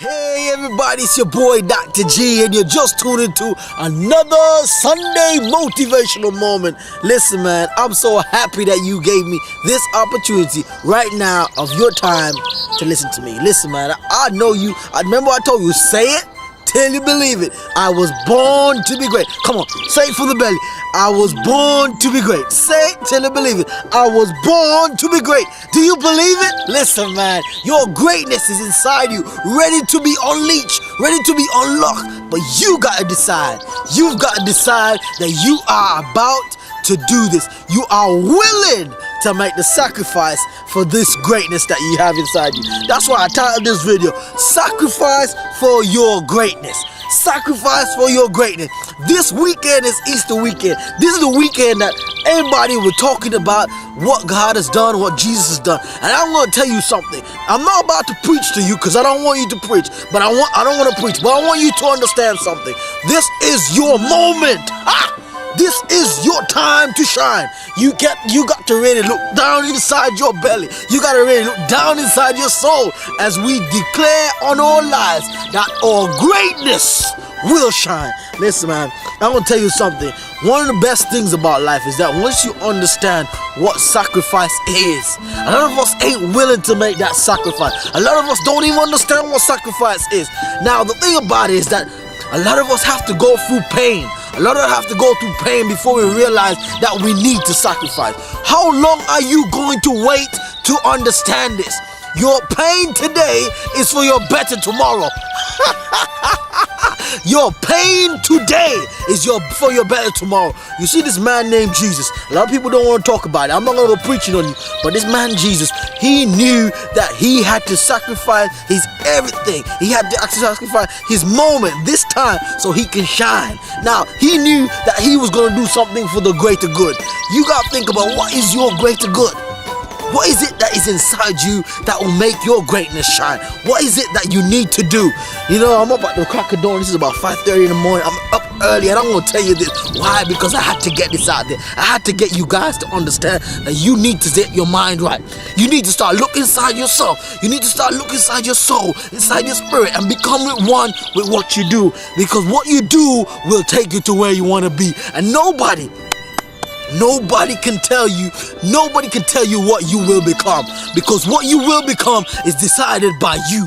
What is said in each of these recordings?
Hey everybody, it's your boy Dr. G and you're just tuned into another Sunday motivational moment. Listen man, I'm so happy that you gave me this opportunity right now of your time to listen to me. Listen man, I know you. I remember I told you, say it till you believe it. I was born to be great. Come on, say it from the belly. I was born to be great. Say it till you believe it. I was born to be great. Do you believe it? Listen, man, your greatness is inside you, ready to be unleashed, ready to be unlocked. But you gotta decide. You've got to decide that you are about to do this. You are willing to make the sacrifice for this greatness that you have inside you. That's why I titled this video, Sacrifice for Your Greatness. Sacrifice for your greatness. This weekend is Easter weekend. This is the weekend that everybody was talking about what God has done, what Jesus has done. And I'm going to tell you something. I'm not about to preach to you because I don't want you to preach, but I don't want to preach, but I want you to understand something. This is your moment. This is your time to shine. You got to really look down inside your belly. You got to really look down inside your soul as we declare on our lives that our greatness will shine. Listen, man, I'm going to tell you something. One of the best things about life is that once you understand what sacrifice is, a lot of us ain't willing to make that sacrifice. A lot of us don't even understand what sacrifice is. Now, the thing about it is that a lot of us have to go through pain. A lot of us have to go through pain before we realize that we need to sacrifice. How long are you going to wait to understand this? Your pain today is for your better tomorrow. Your pain today is for your better tomorrow. You see this man named Jesus. A lot of people don't want to talk about it. I'm not going to go preaching on you. But this man Jesus, he knew that he had to sacrifice his everything. He had to sacrifice his moment this time so he can shine. Now, he knew that he was going to do something for the greater good. You got to think about what is your greater good. What is it that is inside you that will make your greatness shine? What is it that you need to do? You know, I'm up at the crack of dawn. This is about 5:30 in the morning. I'm up early and I'm going to tell you this. Why? Because I had to get this out there. I had to get you guys to understand that you need to get your mind right. You need to start looking inside yourself. You need to start looking inside your soul, inside your spirit, and become one with what you do. Because what you do will take you to where you want to be. And nobody can tell you what you will become, because what you will become is decided by you.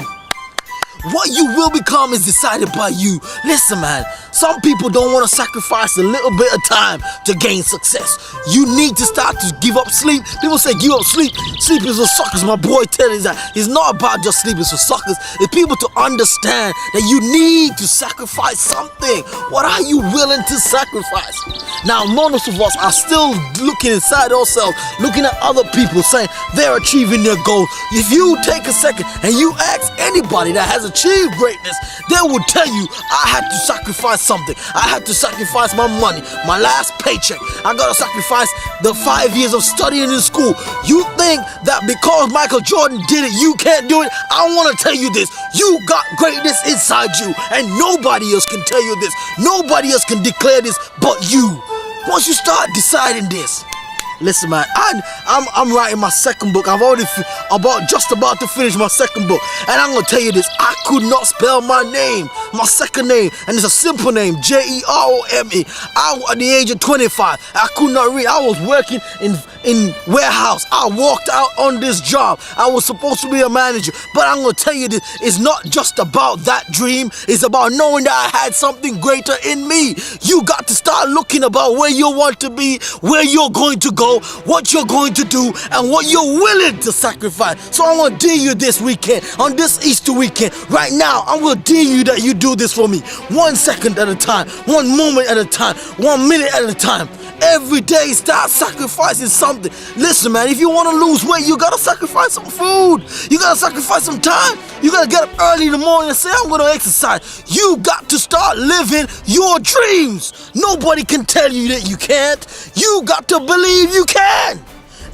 What you will become is decided by you. Listen, man, some people don't want to sacrifice a little bit of time to gain success. You need to start to give up sleep. People say give up sleep. Sleep is for suckers. My boy tells us that it's not about just sleep, it's for suckers. It's people to understand that you need to sacrifice something. What are you willing to sacrifice? Now, most of us are still looking inside ourselves, looking at other people, saying they're achieving their goals. If you take a second and you ask anybody that has achieved greatness, they will tell you, I had to sacrifice something. I had to sacrifice my money, my last paycheck. I gotta sacrifice the 5 years of studying in school. You think that because Michael Jordan did it, you can't do it? I want to tell you this. You got greatness inside you, and nobody else can tell you this. Nobody else can declare this but you. Once you start deciding this, listen, man, I'm writing my second book. I'm already just about to finish my second book. And I'm going to tell you this. I could not spell my name, my second name. And it's a simple name, Jerome. At the age of 25, I could not read. I was working in warehouse. I walked out on this job. I was supposed to be a manager. But I'm going to tell you this. It's not just about that dream. It's about knowing that I had something greater in me. You got to start looking about where you want to be, where you're going to go, what you're going to do, and what you're willing to sacrifice. So I'm going to dare you this weekend, on this Easter weekend, right now, I'm going to dare you that you do this for me. 1 second at a time, 1 moment at a time, 1 minute at a time. Every day start sacrificing something. Listen, man, if you want to lose weight, you got to sacrifice some food. You got to sacrifice some time. You got to get up early in the morning and say, I'm going to exercise. You got to start living your dreams. Nobody can tell you that you can't. You got to believe you can.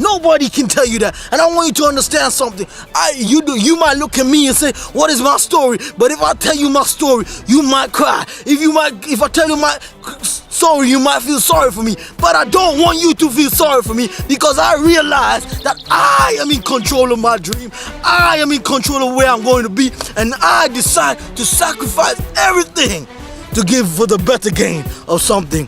Nobody can tell you that. And I want you to understand something. You might look at me and say, what is my story? But if I tell you my story, you might cry. If I tell you my story, you might feel sorry for me. But I don't want you to feel sorry for me, because I realize that I am in control of my dream. I am in control of where I'm going to be. And I decide to sacrifice everything to give for the better gain of something.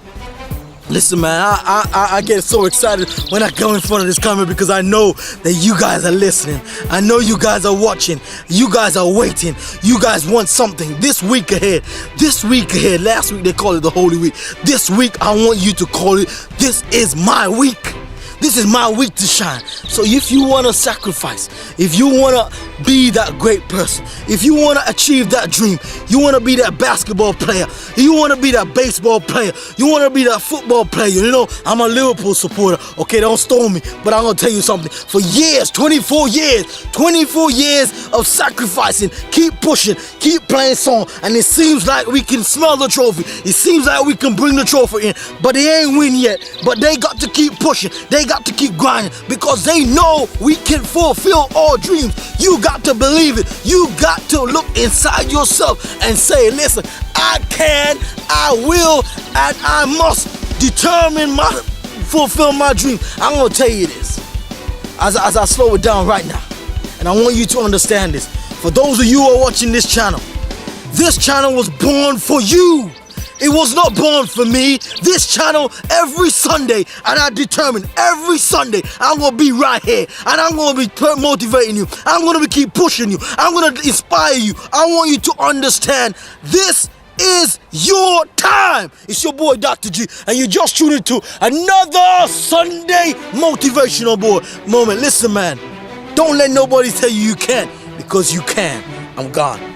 Listen, man, I get so excited when I come in front of this camera, because I know that you guys are listening. I know you guys are watching. You guys are waiting. You guys want something. This week ahead. Last week they called it the Holy Week. This week I want you to call it, this is my week. This is my week to shine. So if you want to sacrifice, if you want to be that great person, if you want to achieve that dream, you want to be that basketball player, you want to be that baseball player, you want to be that football player. You know, I'm a Liverpool supporter. Okay, don't stone me, but I'm going to tell you something. For years, 24 years of sacrificing, keep pushing, keep playing song, and it seems like we can smell the trophy. It seems like we can bring the trophy in, but they ain't win yet. But they got to keep pushing. They got to keep grinding, because they know we can fulfill all dreams. You got to believe it. You got to look inside yourself and say, listen, I can, I will, and I must fulfill my dream. I'm going to tell you this as I slow it down right now. And I want you to understand this. For those of you who are watching this channel was born for you. It was not born for me. This channel, every Sunday, and I determined every Sunday I'm going to be right here, and I'm going to be motivating you. I'm going to keep pushing you. I'm going to inspire you. I want you to understand this is your time. It's your boy Dr. G, and you just tuned into another Sunday motivational moment. Listen, man, don't let nobody tell you you can't, because you can. I'm gone.